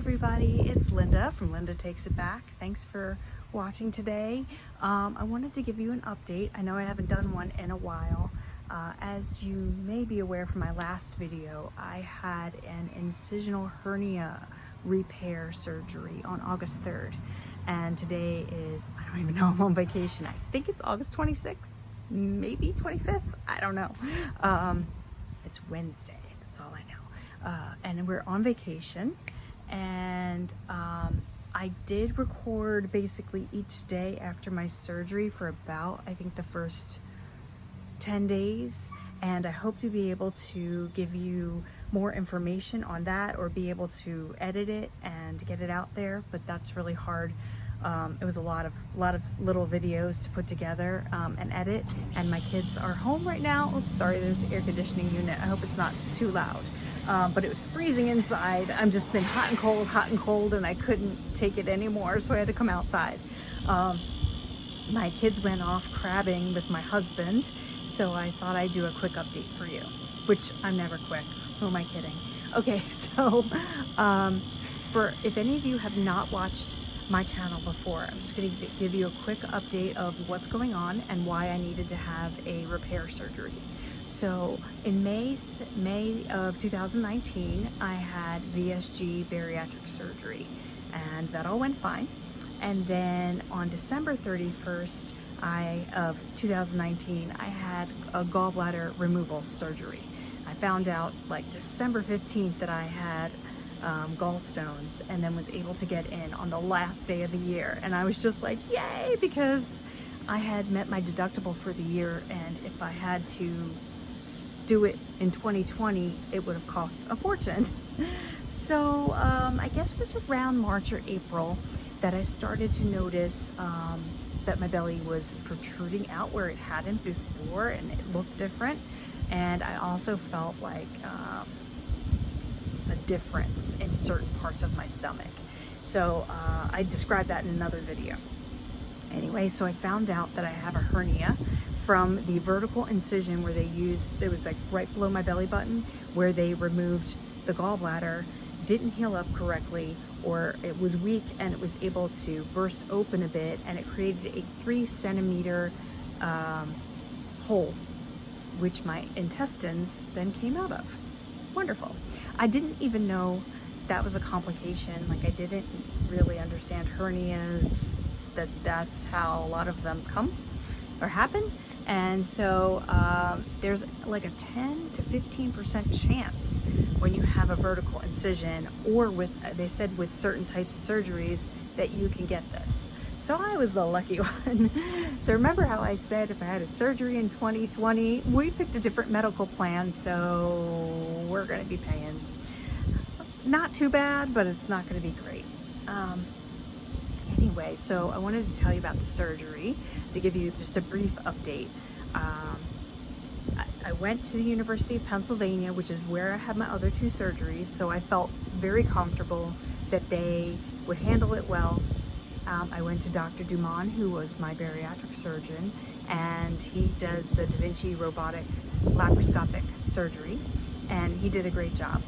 everybody, it's Linda from Linda Takes It Back. Thanks for watching today. I wanted to give you an update. I know I haven't done one in a while. As you may be aware from my last video, I had an incisional hernia repair surgery on August 3rd. And today is, I don't even know, I'm on vacation. I think it's August 26th, maybe 25th, I don't know. It's Wednesday, that's all I know. And we're on vacation. And I did record basically each day after my surgery for about, I think, the first 10 days. And I hope to be able to give you more information on that, or be able to edit it and get it out there, but that's really hard. It was a lot of little videos to put together and edit, and my kids are home right now. Oops, sorry, there's the air conditioning unit. I hope it's not too loud. But it was freezing inside. I've just been hot and cold, and I couldn't take it anymore, so I had to come outside. My kids went off crabbing with my husband, so I thought I'd do a quick update for you, which I'm never quick. Who am I kidding? Okay, so if any of you have not watched my channel before, I'm just going to give you a quick update of what's going on and why I needed to have a repair surgery. So in May of 2019, I had VSG bariatric surgery, and that all went fine. And then on December 31st of 2019, I had a gallbladder removal surgery. I found out like December 15th that I had gallstones, and then was able to get in on the last day of the year. And I was just like, yay, because I had met my deductible for the year, and if I had to do it in 2020, it would have cost a fortune. So I guess it was around March or April that I started to notice that my belly was protruding out where it hadn't before, and it looked different. And I also felt like a difference in certain parts of my stomach. So I described that in another video. Anyway, so I found out that I have a hernia from the vertical incision where they used, it was like right below my belly button, where they removed the gallbladder, didn't heal up correctly, or it was weak and it was able to burst open a bit, and it created a 3 centimeter hole, which my intestines then came out of. Wonderful. I didn't even know that was a complication. Like, I didn't really understand hernias, that's how a lot of them come or happen. And so there's like a 10 to 15% chance when you have a vertical incision, or they said with certain types of surgeries, that you can get this. So I was the lucky one. So remember how I said if I had a surgery in 2020, we picked a different medical plan, so we're gonna be paying not too bad, but it's not gonna be great. Anyway, so I wanted to tell you about the surgery, to give you just a brief update. I went to the University of Pennsylvania, which is where I had my other 2 surgeries, so I felt very comfortable that they would handle it well. I went to Dr. Dumont, who was my bariatric surgeon, and he does the Da Vinci robotic laparoscopic surgery, and he did a great job.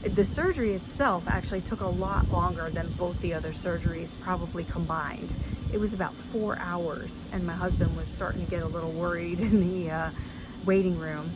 The surgery itself actually took a lot longer than both the other surgeries probably combined. It was about 4 hours, and my husband was starting to get a little worried in the waiting room.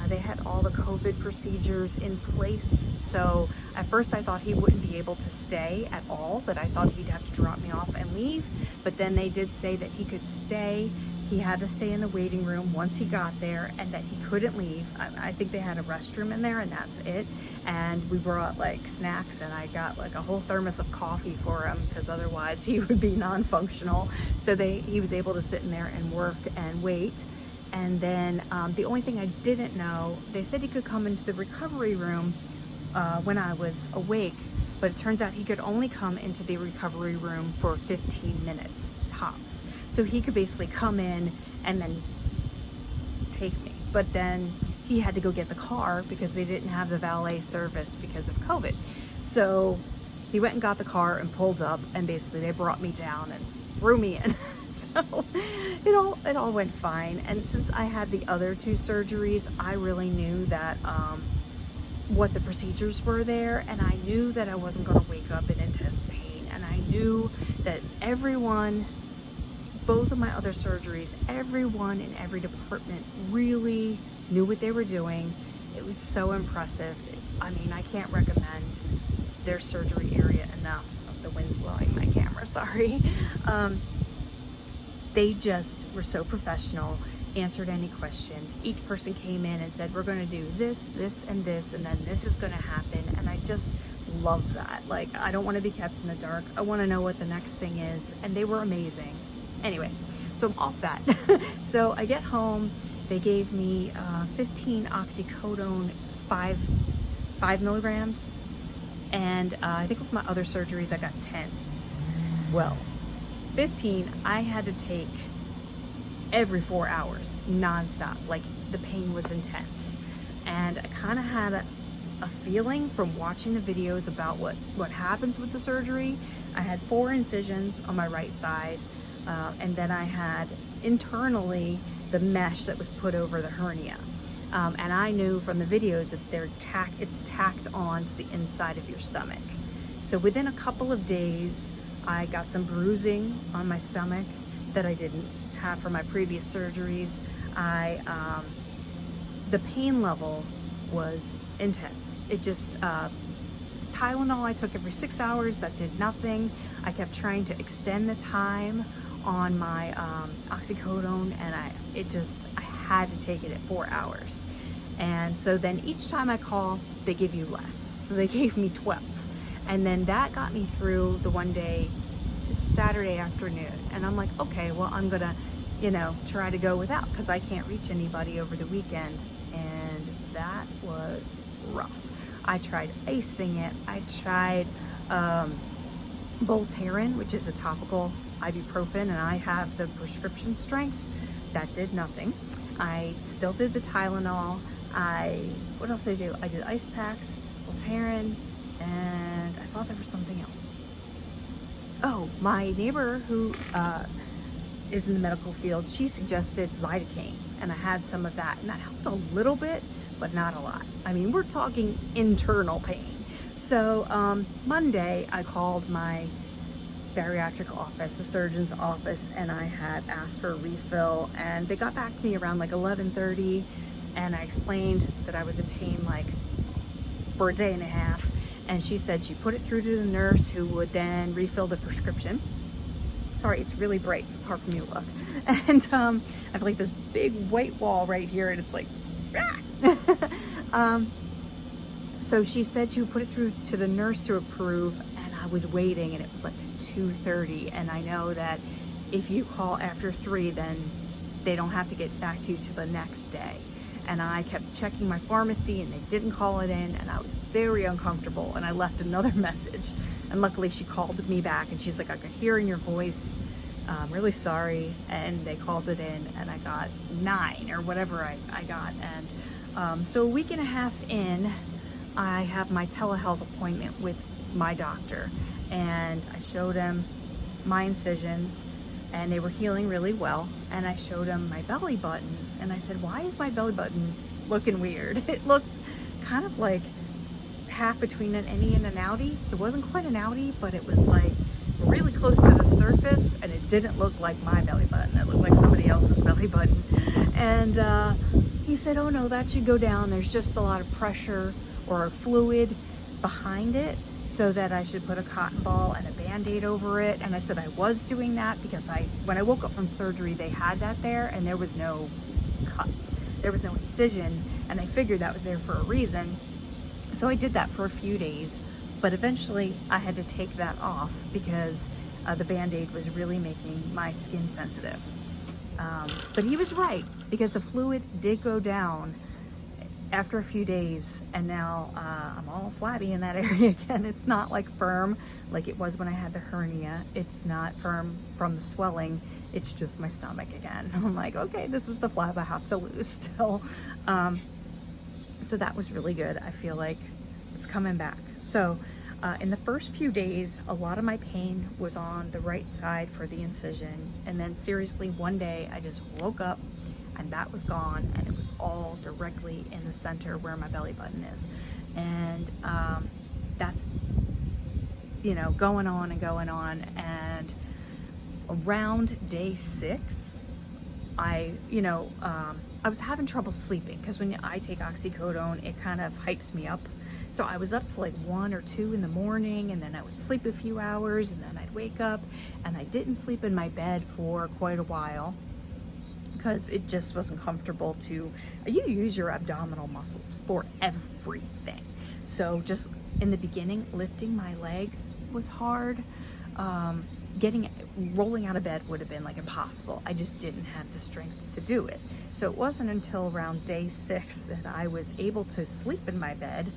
They had all the COVID procedures in place, so at first I thought he wouldn't be able to stay at all, that I thought he'd have to drop me off and leave, but then they did say that he could stay. He had to stay in the waiting room once he got there, and that he couldn't leave. I think they had a restroom in there, and that's it. And we brought like snacks, and I got like a whole thermos of coffee for him, because otherwise he would be non-functional. So he was able to sit in there and work and wait. And then the only thing I didn't know, they said he could come into the recovery room when I was awake, but it turns out he could only come into the recovery room for 15 minutes, tops. So he could basically come in and then take me. But then he had to go get the car because they didn't have the valet service because of COVID. So he went and got the car and pulled up, and basically they brought me down and threw me in. So it all went fine. And since I had the other 2 surgeries, I really knew that what the procedures were there, and I knew that I wasn't going to wake up in intense pain, and I knew that everyone, both of my other surgeries, everyone in every department really knew what they were doing. It was so impressive. I mean, I can't recommend their surgery area enough. The wind's blowing my camera, sorry. They just were so professional, answered any questions. Each person came in and said, we're going to do this, this, and this, and then this is going to happen. And I just love that. Like, I don't want to be kept in the dark. I want to know what the next thing is. And they were amazing. Anyway, so I'm off that. So I get home. They gave me 15 oxycodone, 5 milligrams. And I think with my other surgeries, I got 10. Well, 15 I had to take every 4 hours, nonstop. Like, the pain was intense. And I kind of had a feeling from watching the videos about what happens with the surgery. I had 4 incisions on my right side, and then I had internally the mesh that was put over the hernia. And I knew from the videos that it's tacked on to the inside of your stomach. So within a couple of days, I got some bruising on my stomach that I didn't have for my previous surgeries. The pain level was intense. It just, Tylenol I took every 6 hours, that did nothing. I kept trying to extend the time on my oxycodone, and I had to take it at 4 hours. And so then each time I call, they give you less. So they gave me 12. And then that got me through the one day to Saturday afternoon. And I'm like, okay, well, I'm gonna, try to go without, because I can't reach anybody over the weekend. And that was rough. I tried icing it. I tried Voltaren, which is a topical ibuprofen, and I have the prescription strength. That did nothing. I still did the Tylenol. What else did I do? I did ice packs, Voltaren, and I thought there was something else. Oh, my neighbor who is in the medical field, she suggested lidocaine, and I had some of that, and that helped a little bit, but not a lot. I mean, we're talking internal pain. So Monday, I called my bariatric office, the surgeon's office, and I had asked for a refill, and they got back to me around like 11:30, and I explained that I was in pain like for a day and a half, and she said she put it through to the nurse, who would then refill the prescription. Sorry, it's really bright, so it's hard for me to look. And I have like this big white wall right here, and it's like, so she said she would put it through to the nurse to approve, and I was waiting, and it was like 2:30, and I know that if you call after 3, then they don't have to get back to you till the next day. And I kept checking my pharmacy, and they didn't call it in, and I was very uncomfortable, and I left another message, and luckily she called me back, and she's like, I could hear in your voice, I'm really sorry. And they called it in, and I got 9 or whatever I got. And so a week and a half in, I have my telehealth appointment with my doctor, and I showed him my incisions, and they were healing really well. And I showed him my belly button, and I said, why is my belly button looking weird? It looked kind of like half between an innie and an outie. It wasn't quite an outie, but it was like really close to the surface, and it didn't look like my belly button. It looked like somebody else's belly button. And he said, oh no, that should go down. There's just a lot of pressure or fluid behind it, so that I should put a cotton ball and a Band-Aid over it. And I said I was doing that because when I woke up from surgery, they had that there, and there was no cut. There was no incision, and I figured that was there for a reason. So I did that for a few days, but eventually I had to take that off because the Band-Aid was really making my skin sensitive. But he was right, because the fluid did go down after a few days, and now I'm all flabby in that area again. It's not like firm like it was when I had the hernia. It's not firm from the swelling. It's just my stomach again. I'm like, okay, this is the flab I have to lose still. So that was really good. I feel like it's coming back. So in the first few days, a lot of my pain was on the right side for the incision. And then seriously, one day I just woke up and that was gone, and it was all directly in the center where my belly button is. And that's, you know, going on and going on. And around day 6, I was having trouble sleeping, because when I take oxycodone, it kind of hypes me up. So I was up to like 1 or 2 in the morning, and then I would sleep a few hours, and then I'd wake up, and I didn't sleep in my bed for quite a while because it just wasn't comfortable to, you use your abdominal muscles for everything. So just in the beginning, lifting my leg was hard. Rolling out of bed would have been like impossible. I just didn't have the strength to do it. So it wasn't until around day 6 that I was able to sleep in my bed.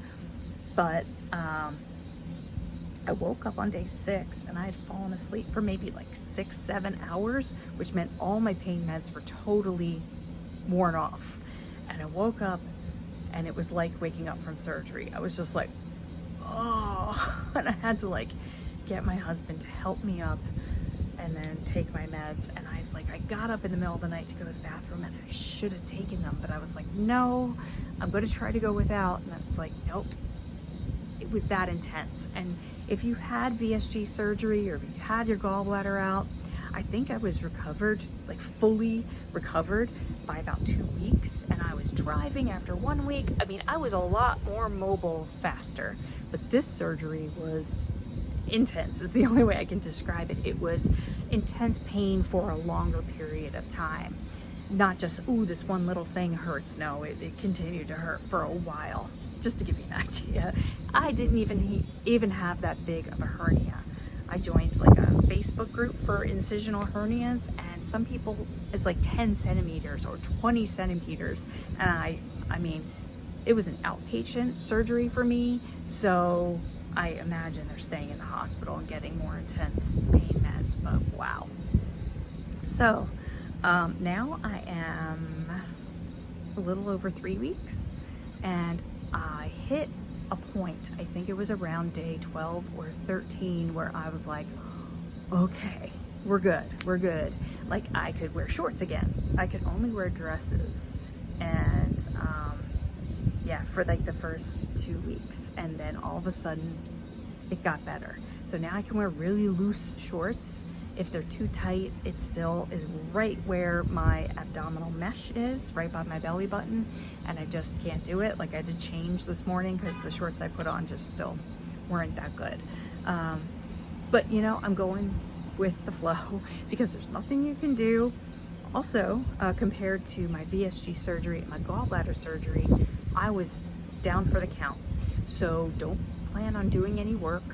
But I woke up on day 6 and I had fallen asleep for maybe like 6-7 hours, which meant all my pain meds were totally worn off. And I woke up and it was like waking up from surgery. I was just like, oh, and I had to like get my husband to help me up and then take my meds. And I was like, I got up in the middle of the night to go to the bathroom, and I should have taken them, but I was like, no, I'm going to try to go without. And I was like, nope. It was that intense. And if you've had VSG surgery, or if you've had your gallbladder out, I think I was recovered, like fully recovered, by about 2 weeks. And I was driving after 1 week. I mean, I was a lot more mobile faster, but this surgery was intense, is the only way I can describe it. It was intense pain for a longer period of time. Not just, ooh, this one little thing hurts. No, it continued to hurt for a while. Just to give you an idea, I didn't even have that big of a hernia. I joined like a Facebook group for incisional hernias, and some people, it's like 10 centimeters or 20 centimeters. And I mean, it was an outpatient surgery for me, so I imagine they're staying in the hospital and getting more intense pain meds, but wow. So now I am a little over 3 weeks, and I hit a point, I think it was around day 12 or 13, where I was like, okay, we're good. Like, I could wear shorts again. I could only wear dresses. And yeah, for like the first 2 weeks. And then all of a sudden it got better. So now I can wear really loose shorts. If they're too tight, it still is right where my abdominal mesh is, right by my belly button, and I just can't do it. Like, I had to change this morning because the shorts I put on just still weren't that good. But you know, I'm going with the flow because there's nothing you can do. Also, compared to my VSG surgery and my gallbladder surgery, I was down for the count. So don't plan on doing any work.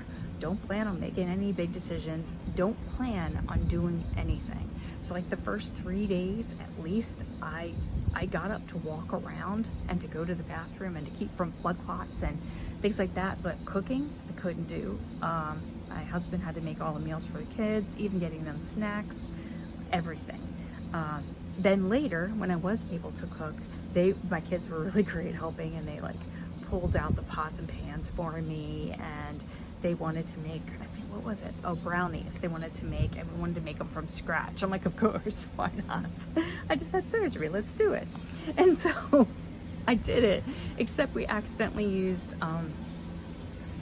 Don't plan on making any big decisions. Don't plan on doing anything. So like the first 3 days, at least, I got up to walk around and to go to the bathroom and to keep from blood clots and things like that. But cooking, I couldn't do. My husband had to make all the meals for the kids, even getting them snacks, everything. Then later, when I was able to cook, my kids were really great helping, and they like pulled out the pots and pans for me, and they wanted to make, I think, what was it? Oh, brownies. They wanted to make, and we wanted to make them from scratch. I'm like, of course, why not? I just had surgery, let's do it. And so I did it, except we accidentally used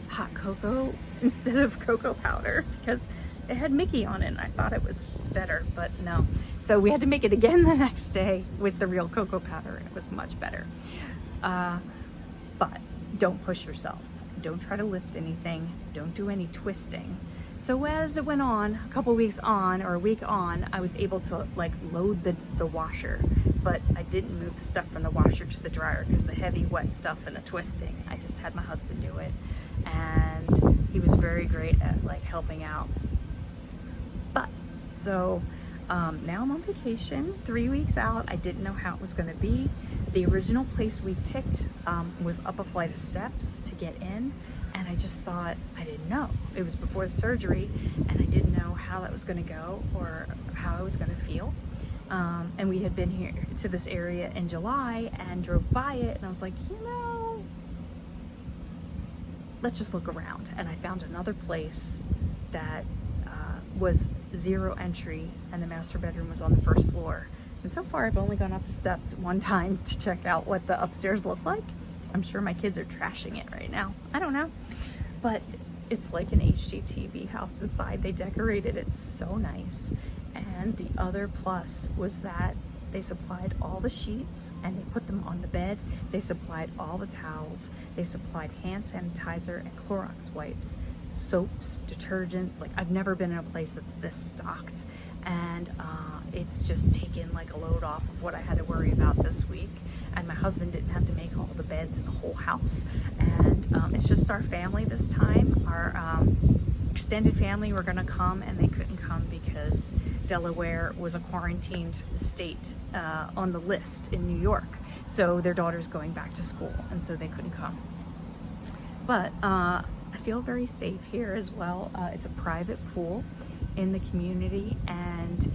hot cocoa instead of cocoa powder because it had Mickey on it, and I thought it was better, but no. So we had to make it again the next day with the real cocoa powder, and it was much better. But don't push yourself. Don't try to lift anything. Don't do any twisting. So as it went on, a couple weeks on, or a week on, I was able to like load the washer, but I didn't move the stuff from the washer to the dryer because the heavy wet stuff and the twisting, I just had my husband do it, and he was very great at like helping out. But so now I'm on vacation, 3 weeks out. I didn't know how it was going to be. The original place we picked was up a flight of steps to get in, and I just thought, I didn't know. It was before the surgery, and I didn't know how that was going to go or how I was going to feel. And we had been here to this area in July and drove by it, and I was like, you know, let's just look around. And I found another place that was 0 entry, and the master bedroom was on the first floor. And so far I've only gone up the steps one time to check out what the upstairs looked like. I'm sure my kids are trashing it right now. I don't know. But it's like an HGTV house inside. They decorated it so nice. And the other plus was that they supplied all the sheets and they put them on the bed. They supplied all the towels. They supplied hand sanitizer and Clorox wipes, soaps, detergents. Like, I've never been in a place that's this stocked. And it's just taken like a load off of what I had to worry about this week. And my husband didn't have to make all the beds in the whole house. And it's just our family this time. Our extended family were gonna come and they couldn't come because Delaware was a quarantined state on the list in New York. So their daughter's going back to school and so they couldn't come. But I feel very safe here as well. It's a private pool in the community and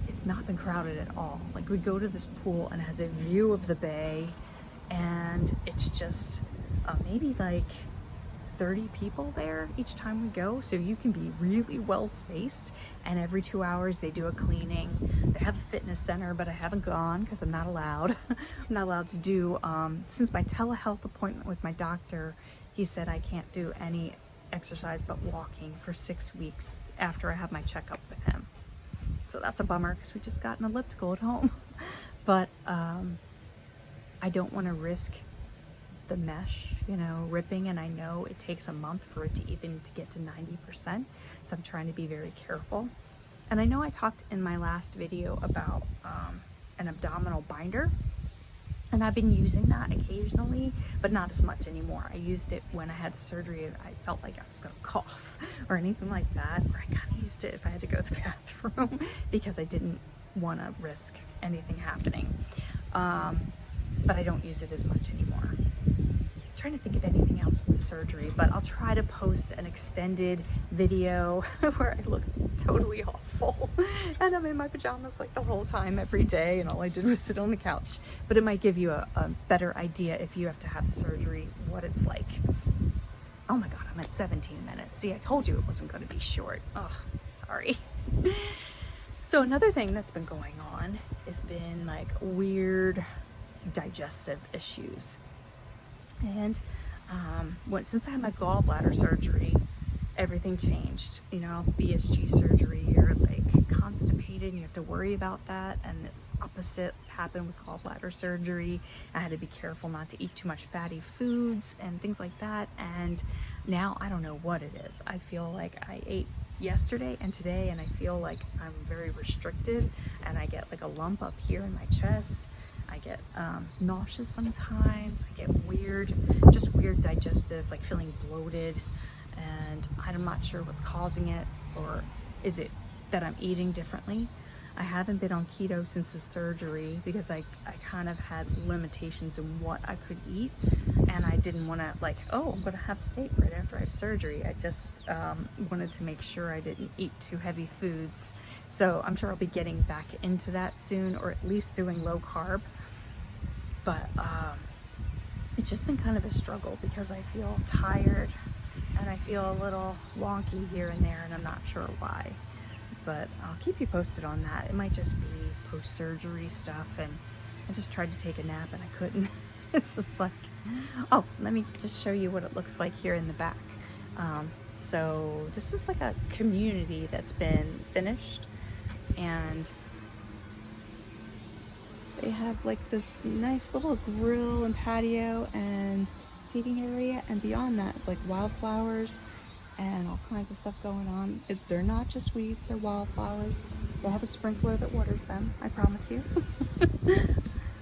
it's not been crowded at all. Like, we go to this pool and it has a view of the bay and it's just maybe like 30 people there each time we go, so you can be really well spaced. And every 2 hours they do a cleaning. They have a fitness center, but I haven't gone because I'm not allowed. I'm not allowed to do, since my telehealth appointment with my doctor, he said I can't do any exercise but walking for 6 weeks after I have my checkup with him. So that's a bummer because we just got an elliptical at home. But I don't want to risk the mesh, you know, ripping, and I know it takes a month for it to even to get to 90%. So I'm trying to be very careful. And I know I talked in my last video about an abdominal binder, and I've been using that occasionally, but not as much anymore. I used it when I had the surgery and I felt like I was gonna cough or anything like that, or I kind of used it if I had to go to the bathroom because I didn't want to risk anything happening. But I don't use it as much anymore. Trying to think of anything else with the surgery, but I'll try to post an extended video where I look totally awful and I'm in my pajamas like the whole time every day and all I did was sit on the couch. But it might give you a better idea if you have to have the surgery, what it's like. Oh my god, I'm at 17 minutes. See, I told you it wasn't going to be short. Oh, sorry. So another thing that's been going on has been like weird digestive issues. And since I had my gallbladder surgery, everything changed. You know, BSG surgery, you're like constipated and you have to worry about that. And the opposite happened with gallbladder surgery. I had to be careful not to eat too much fatty foods and things like that. And now I don't know what it is. I feel like I ate yesterday and today and I feel like I'm very restricted and I get like a lump up here in my chest. I get nauseous sometimes. I get just weird digestive, like feeling bloated, and I'm not sure what's causing it, or is it that I'm eating differently? I haven't been on keto since the surgery because I kind of had limitations in what I could eat, and I didn't want to like, oh, I'm going to have steak right after I have surgery. I just wanted to make sure I didn't eat too heavy foods. So I'm sure I'll be getting back into that soon, or at least doing low carb. But it's just been kind of a struggle because I feel tired and I feel a little wonky here and there, and I'm not sure why. But I'll keep you posted on that. It might just be post-surgery stuff, and I just tried to take a nap and I couldn't. It's just like, oh, let me just show you what it looks like here in the back. So this is like a community that's been finished, and they have like this nice little grill and patio and seating area, and beyond that it's like wildflowers and all kinds of stuff going on. They're not just weeds, they're wildflowers. They have a sprinkler that waters them, I promise you.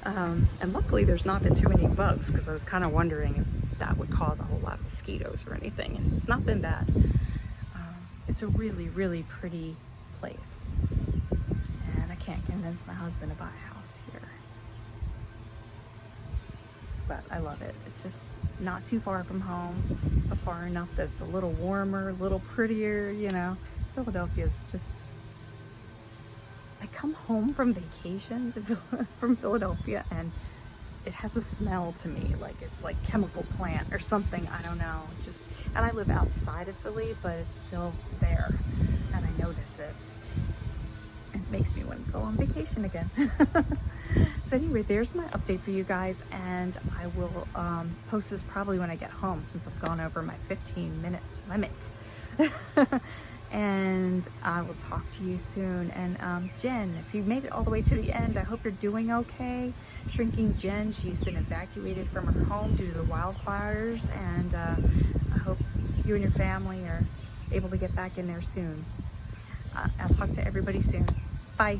And luckily there's not been too many bugs, because I was kind of wondering if that would cause a whole lot of mosquitoes or anything, and it's not been bad. It's a really, really pretty place, and I can't convince my husband to buy a house here. But I love it. It's just not too far from home, but far enough that it's a little warmer, a little prettier, you know. Philadelphia's just... I come home from vacations from Philadelphia and it has a smell to me, like it's like chemical plant or something, I don't know. And I live outside of Philly, but it's still there, and I notice it. And makes me want to go on vacation again. So anyway, there's my update for you guys, and I will post this probably when I get home, since I've gone over my 15-minute limit. And I will talk to you soon. And Jen, if you made it all the way to the end, I hope you're doing okay. Shrinking Jen, she's been evacuated from her home due to the wildfires, and I hope you and your family are able to get back in there soon. I'll talk to everybody soon. Bye.